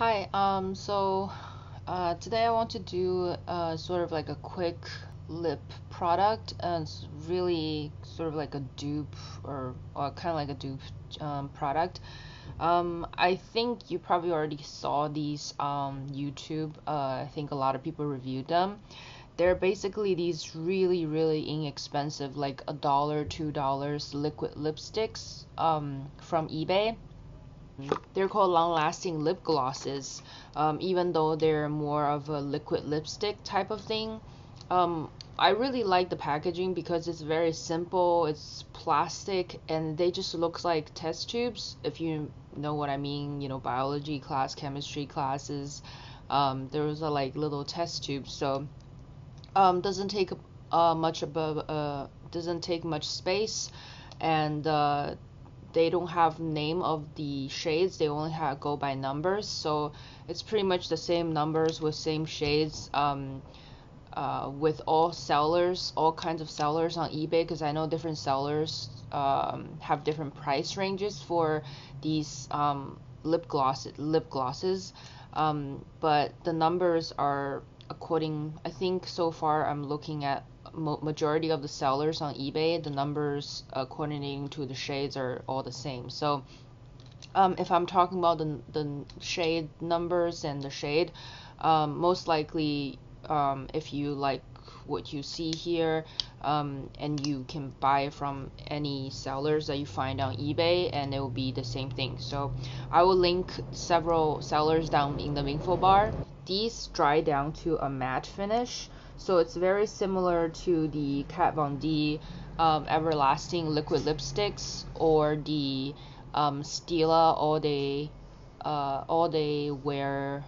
Hi, today I want to do sort of like a quick lip product, and it's really sort of like a dupe or kind of like a dupe product. I think you probably already saw these on YouTube. I think a lot of people reviewed them. They're basically these really inexpensive, like $1, $2 liquid lipsticks from eBay. They're called long-lasting lip glosses, even though they're more of a liquid lipstick type of thing. I really like the packaging because it's very simple, it's plastic, and they just look like test tubes, if you know what I mean, biology class, chemistry classes. Those are like little test tubes, so doesn't take doesn't take much space, and they don't have name of the shades, they only go by numbers, so it's pretty much the same numbers with same shades, with all kinds of sellers on eBay, because I know different sellers have different price ranges for these lip glosses, but the numbers are according, I think so far I'm looking at majority of the sellers on eBay, the numbers coordinating to the shades are all the same. So if I'm talking about the shade numbers and the shade, most likely, if you like what you see here, and you can buy from any sellers that you find on eBay, and it will be the same thing. So I will link several sellers down in the info bar. These dry down to a matte finish, so it's very similar to the Kat Von D everlasting liquid lipsticks, or the Stila all day wear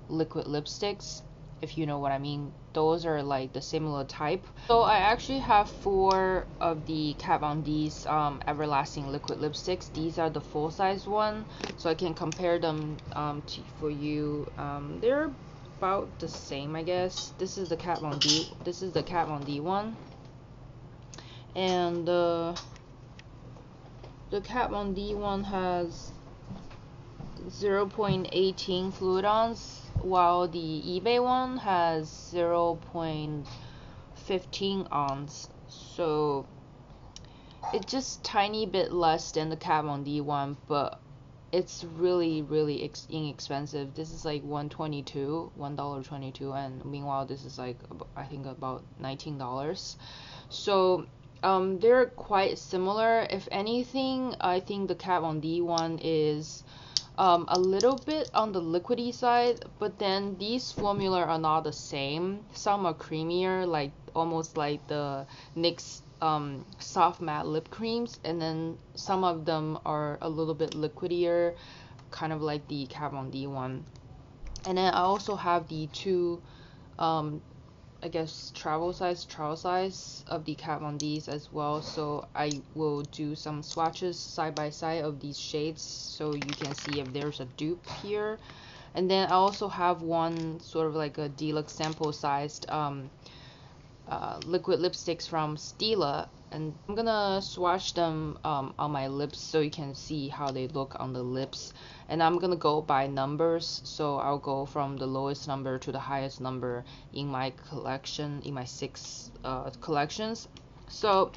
liquid lipsticks, if you know what I mean. Those are like the similar type. So I actually have 4 of the Kat Von D's everlasting liquid lipsticks. These are the full size one, so I can compare them for you. They're about the same, I guess. This is the Kat Von D one, and the Kat Von D one has 0.18 fluid ounce, while the eBay one has 0.15 ounce. So it's just tiny bit less than the Kat Von D one, but it's really inexpensive. This is like $1.22, and meanwhile this is like, I think about $19. So they're quite similar. If anything, I think the Kat Von D one is a little bit on the liquidy side, but then these formula are not the same. Some are creamier, like almost like the NYX soft matte lip creams, and then some of them are a little bit liquidier, kind of like the Kat Von D one. And then I also have the two I guess travel size of the Kat Von D's as well, so I will do some swatches side by side of these shades so you can see if there's a dupe here. And then I also have one sort of like a deluxe sample sized liquid lipsticks from Stila, and I'm gonna swatch them on my lips so you can see how they look on the lips. And I'm gonna go by numbers, so I'll go from the lowest number to the highest number in my collection, in my 6 collections. So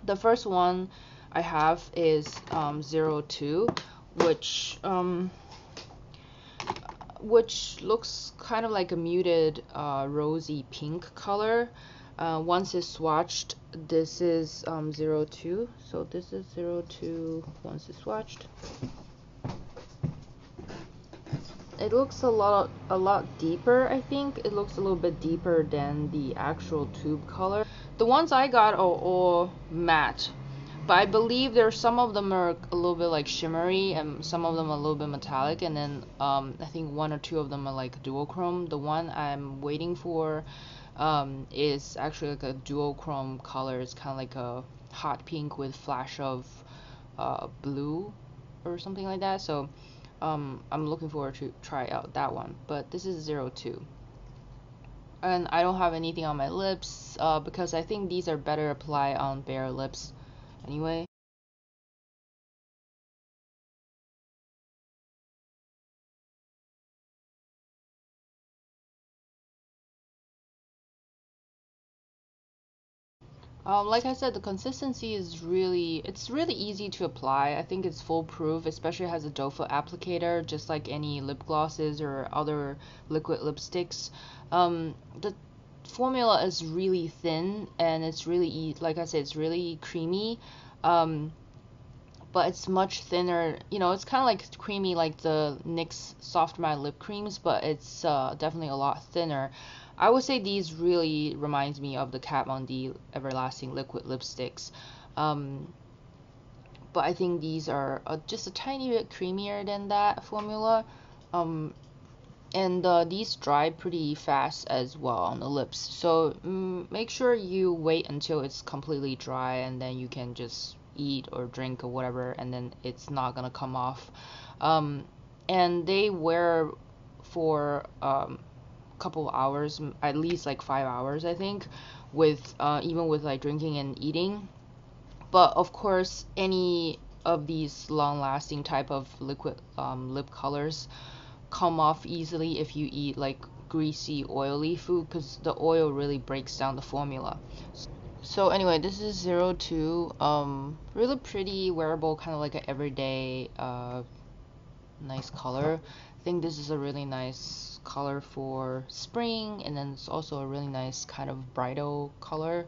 the first one I have is 02, which looks kind of like a muted rosy pink color. Once it's swatched, this is 02, so this is 02 once it's swatched. It looks a lot deeper. I think it looks a little bit deeper than the actual tube color. The ones I got are all matte, but I believe there's some of them are a little bit like shimmery, and some of them are a little bit metallic, and then I think 1 or 2 of them are like duochrome. The one I'm waiting for is actually like a duochrome color. It's kind of like a hot pink with flash of blue or something like that. So I'm looking forward to try out that one. But this is 02. And I don't have anything on my lips because I think these are better applied on bare lips anyway. Like I said, the consistency is it's really easy to apply. I think it's foolproof, especially has a doe foot applicator, just like any lip glosses or other liquid lipsticks. The formula is really thin and it's really, like I said, it's really creamy. But it's much thinner. You know, it's kind of like creamy like the NYX Soft Matte Lip Creams, but it's definitely a lot thinner. I would say these really reminds me of the Kat Von D Everlasting Liquid Lipsticks. Um, but I think these are just a tiny bit creamier than that formula. Um, and these dry pretty fast as well on the lips. So make sure you wait until it's completely dry and then you can just eat or drink or whatever, and then it's not gonna come off. And they wear for couple hours, at least like 5 hours, I think, with even with like drinking and eating. But of course, any of these long-lasting type of liquid lip colors come off easily if you eat like greasy, oily food, because the oil really breaks down the formula. So anyway, this is 02. Really pretty, wearable, kind of like an everyday, nice color. I think this is a really nice color for spring, and then it's also a really nice kind of bridal color.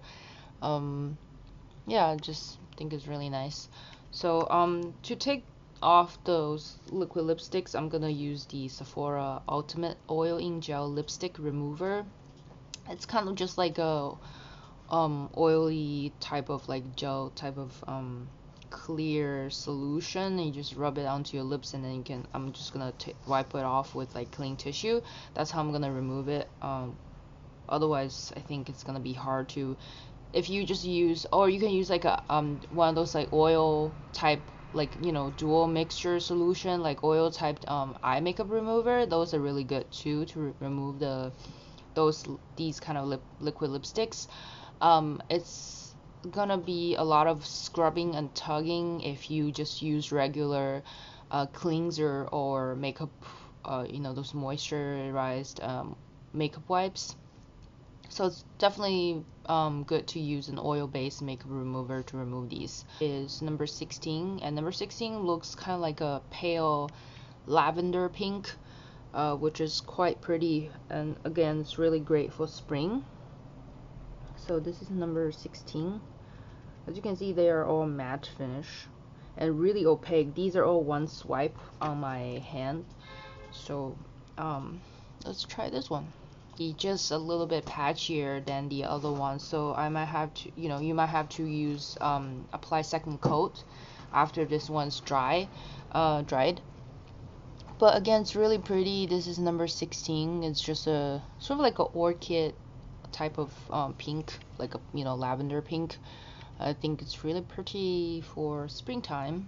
Yeah, I just think it's really nice. So to take off those liquid lipsticks, I'm gonna use the Sephora Ultimate Oil in Gel Lipstick Remover. It's kind of just like a oily type of like gel type of clear solution. You just rub it onto your lips, and then you can, I'm just gonna wipe it off with like clean tissue. That's how I'm gonna remove it. Otherwise I think it's gonna be hard to, if you just use, or you can use like a one of those like oil type, like, you know, dual mixture solution, like oil type eye makeup remover. Those are really good too to remove these kind of liquid lipsticks. It's gonna be a lot of scrubbing and tugging if you just use regular cleanser or makeup, you know, those moisturized makeup wipes. So it's definitely good to use an oil-based makeup remover to remove these. Is number 16, and number 16 looks kind of like a pale lavender pink, which is quite pretty, and again, it's really great for spring. So this is number 16. As you can see, they are all matte finish and really opaque. These are all one swipe on my hand. So let's try this one. Just a little bit patchier than the other one, so I might have to, you know, you might have to use apply second coat after this one's dried. But again, it's really pretty. This is number 16. It's just a sort of like an orchid type of pink, like a, you know, lavender pink. I think it's really pretty for springtime.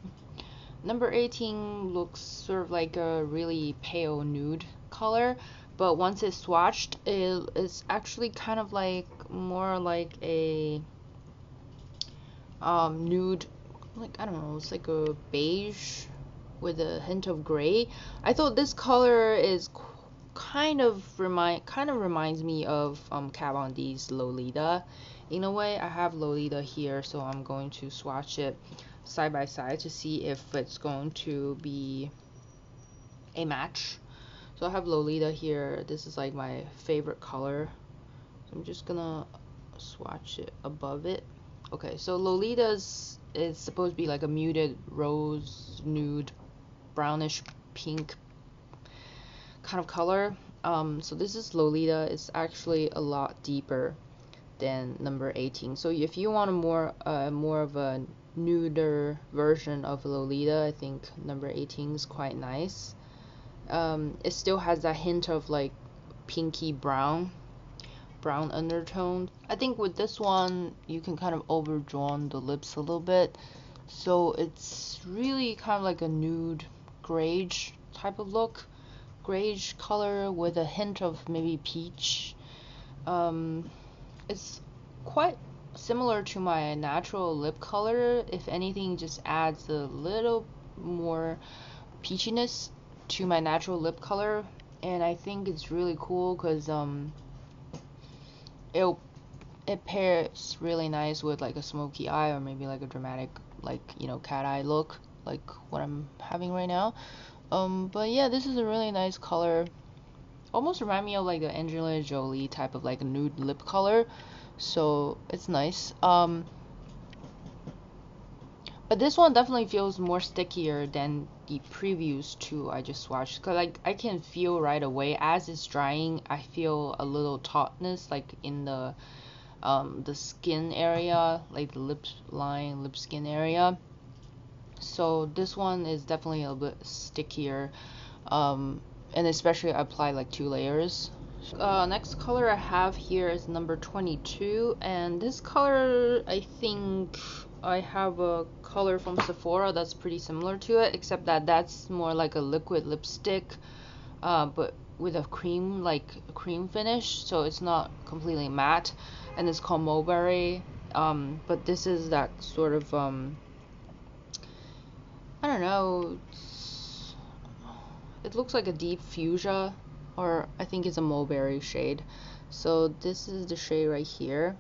Number 18 looks sort of like a really pale nude color, but once it's swatched, it's actually kind of like more like a nude, like, I don't know, it's like a beige with a hint of gray. I thought this color is kind of reminds me of Kat Von D's Lolita. In a way, I have Lolita here, so I'm going to swatch it side by side to see if it's going to be a match. So I have Lolita here. This is like my favorite color, so I'm just gonna swatch it above it. Okay, so Lolita's is supposed to be like a muted rose nude brownish pink kind of color. So this is Lolita. It's actually a lot deeper than number 18. So if you want a more of a nuder version of Lolita, I think number 18 is quite nice. It still has that hint of like pinky brown undertone. I think with this one you can kind of overdraw the lips a little bit, so it's really kind of like a nude grayish type of look, grayish color with a hint of maybe peach. It's quite similar to my natural lip color. If anything, just adds a little more peachiness to my natural lip color, and I think it's really cool because it pairs really nice with like a smoky eye or maybe like a dramatic, like, you know, cat eye look, like what I'm having right now. But yeah, this is a really nice color. Almost remind me of like the Angelina Jolie type of like a nude lip color, so it's nice. But this one definitely feels more stickier than the previous two I just swatched, because like I can feel right away as it's drying. I feel a little tautness like in the skin area, like the lip line, lip skin area. So this one is definitely a bit stickier, and especially I apply like 2 layers. Next color I have here is number 22, and this color, I think I have a color from Sephora that's pretty similar to it, except that that's more like a liquid lipstick, but with a cream, like a cream finish, so it's not completely matte, and it's called Mulberry. But this is that sort of I don't know, it looks like a deep fuchsia, or I think it's a mulberry shade. So this is the shade right here,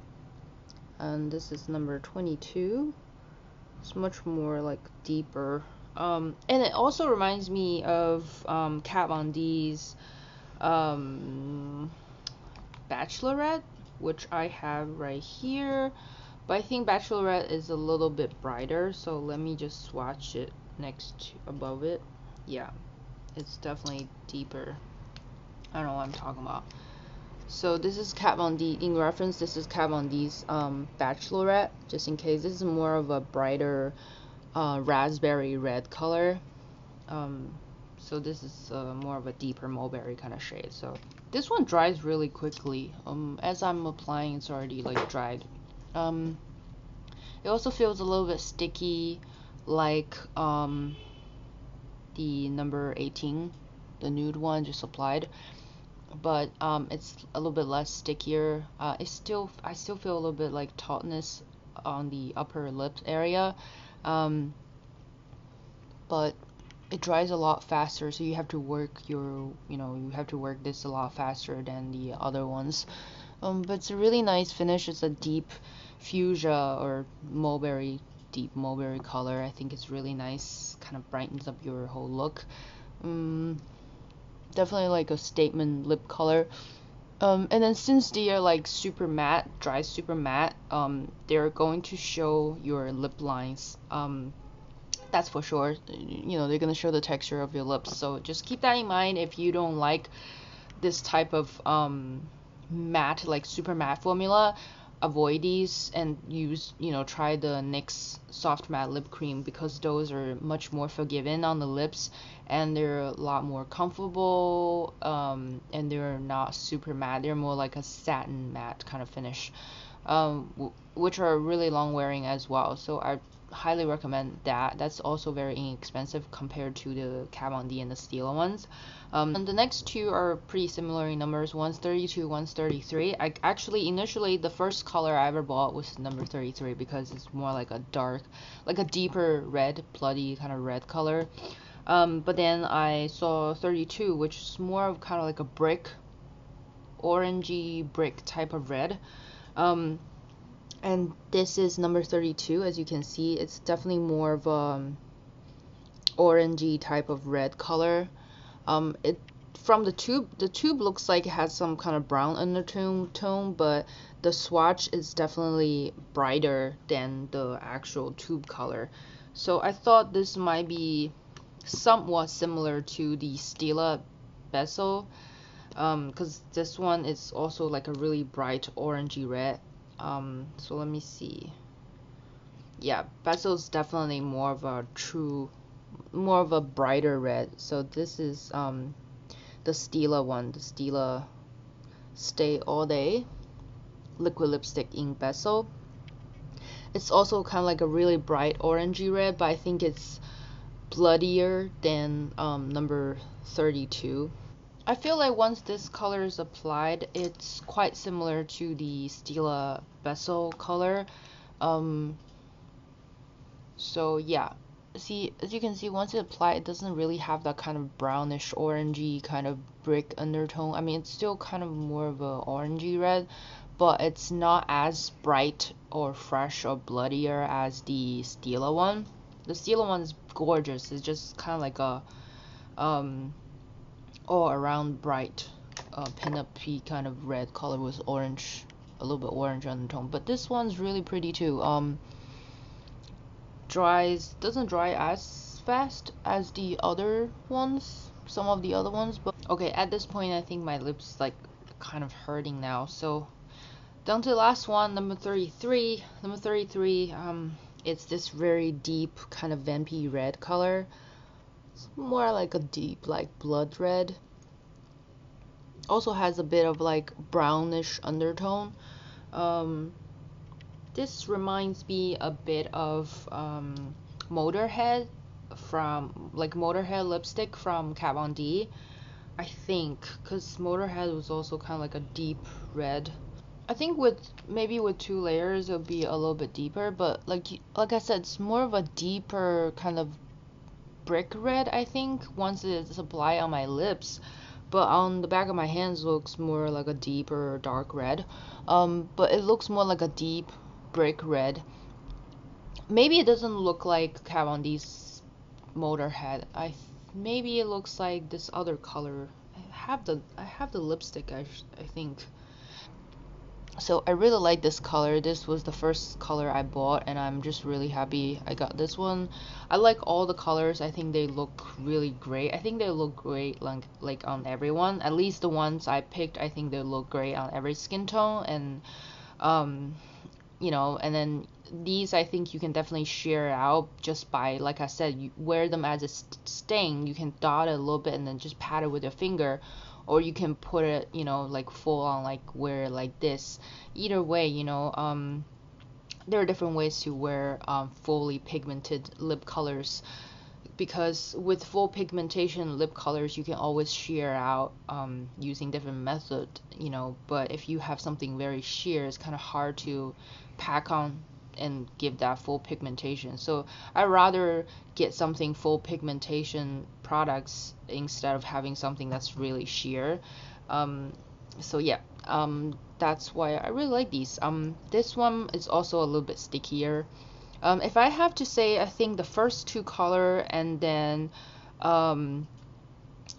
and this is number 22. It's much more like deeper, and it also reminds me of Kat Von D's Bachelorette, which I have right here, but I think Bachelorette is a little bit brighter, so let me just swatch it next to above it. Yeah, it's definitely deeper. I don't know what I'm talking about. So this is Kat Von D. In reference, this is Kat Von D's Bachelorette, just in case. This is more of a brighter raspberry red color. So this is more of a deeper mulberry kind of shade. So this one dries really quickly. As I'm applying, it's already like dried. It also feels a little bit sticky, like the number 18, the nude one just applied, but it's a little bit less stickier. I still feel a little bit like tautness on the upper lip area, but it dries a lot faster, so you have to work your, you have to work this a lot faster than the other ones. But it's a really nice finish. It's a deep fuchsia or mulberry, deep mulberry color. I think it's really nice, kind of brightens up your whole look. Definitely like a statement lip color. And then since they are like super matte, dry super matte, they're going to show your lip lines. That's for sure. They're gonna show the texture of your lips, so just keep that in mind. If you don't like this type of matte, like super matte formula, avoid these and use, try the NYX soft matte lip cream, because those are much more forgiving on the lips and they're a lot more comfortable, and they're not super matte. They're more like a satin matte kind of finish, which are really long wearing as well. So I highly recommend that. That's also very inexpensive compared to the Kat Von D and the Stila ones. And the next two are pretty similar in numbers. One's 32, one's 33. I actually initially the first color I ever bought was number 33 because it's more like a dark, like a deeper red, bloody kind of red color. But then I saw 32, which is more of kind of like a brick, orangey brick type of red. And this is number 32. As you can see, it's definitely more of a orangey type of red color. It from the tube looks like it has some kind of brown undertone, but the swatch is definitely brighter than the actual tube color. So I thought this might be somewhat similar to the Stila Bezel, because this one is also like a really bright orangey red. So let me see. Yeah, Bezel is definitely more of a brighter red. So this is the Stila one, the Stila Stay All Day liquid lipstick in Bezel. It's also kind of like a really bright orangey red, but I think it's bloodier than number 32. I feel like once this color is applied, it's quite similar to the Stila Bezel color. So yeah, see, as you can see, once it applied, it doesn't really have that kind of brownish orangey kind of brick undertone. I mean, it's still kind of more of a orangey red, but it's not as bright or fresh or bloodier as the Stila one. The Stila one is gorgeous. It's just kind of like a all around bright pin-up-y kind of red color with orange, a little bit orange undertone. But this one's really pretty too. Doesn't dry as fast as the other ones, some of the other ones. But okay, at this point I think my lips like kind of hurting now, so down to the last one, number 33. Number 33, it's this very deep kind of vampy red color. It's more like a deep like blood red. Also has a bit of like brownish undertone. This reminds me a bit of Motorhead Motorhead lipstick from Kat Von D, I think, because Motorhead was also kind of like a deep red. I think maybe with 2 layers it'll be a little bit deeper, but like I said, it's more of a deeper kind of brick red, I think, once it's applied on my lips. But on the back of my hands looks more like a deeper dark red. But it looks more like a deep brick red. Maybe it doesn't look like Kat Von D's Motorhead. Maybe it looks like this other color. I have the lipstick, I think. So I really like this color. This was the first color I bought, and I'm just really happy I got this one. I like all the colors. I think they look really great. I think they look great like on everyone. At least the ones I picked, I think they look great on every skin tone. And you know, and then these I think you can definitely sheer out just by, like I said, you wear them as a stain. You can dot it a little bit and then just pat it with your finger, or you can put it, you know, like full on, like wear it like this. Either way, you know, there are different ways to wear fully pigmented lip colors, because with full pigmentation lip colors you can always sheer out using different method, you know. But if you have something very sheer, it's kind of hard to pack on and give that full pigmentation. So I'd rather get something full pigmentation products instead of having something that's really sheer. So yeah, that's why I really like these. This one is also a little bit stickier. If I have to say, I think the first 2 color and then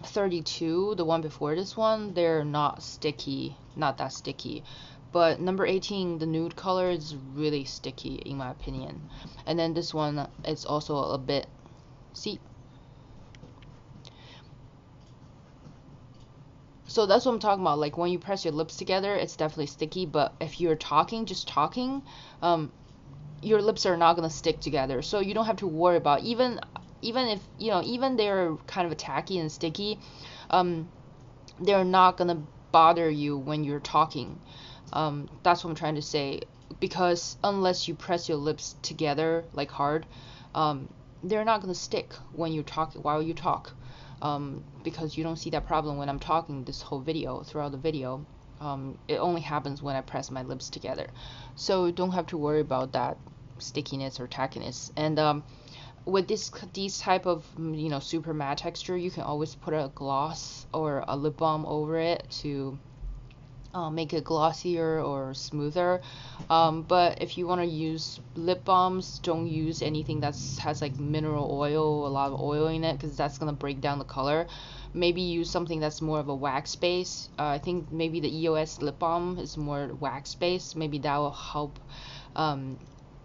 32, the one before this one, they're not sticky, not that sticky. But number 18, the nude color, is really sticky in my opinion. And then this one, it's also a bit, see? So that's what I'm talking about. Like when you press your lips together, it's definitely sticky. But if you're talking, just talking, your lips are not gonna stick together. So you don't have to worry about, even if, you know, even they're kind of tacky and sticky, they're not gonna bother you when you're talking. That's what I'm trying to say, because unless you press your lips together like hard, they're not gonna stick when you talk, while you talk, because you don't see that problem when I'm talking this whole video, throughout the video. It only happens when I press my lips together, so don't have to worry about that stickiness or tackiness. And with these type of, you know, super matte texture, you can always put a gloss or a lip balm over it to make it glossier or smoother. But if you want to use lip balms, don't use anything that has like mineral oil, a lot of oil in it, because that's gonna break down the color. Maybe use something that's more of a wax base. I think maybe the EOS lip balm is more wax based. Maybe that will help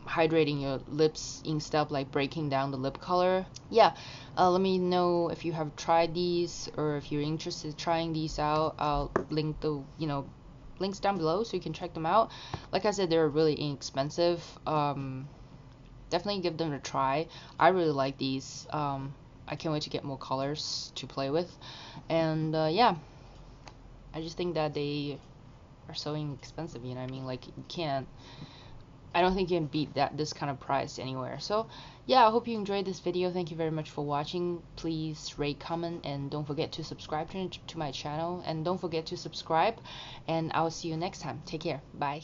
hydrating your lips instead of like breaking down the lip color. Yeah, let me know if you have tried these, or if you're interested in trying these out. I'll link the, you know, links down below so you can check them out. Like I said, they're really inexpensive. Definitely give them a try. I really like these. I can't wait to get more colors to play with. And yeah, I just think that they are so inexpensive, you know what I mean? Like, I don't think you can beat this kind of price anywhere. So yeah, I hope you enjoyed this video. Thank you very much for watching. Please rate, comment, and don't forget to subscribe to my channel. And don't forget to subscribe, and I will see you next time. Take care. Bye.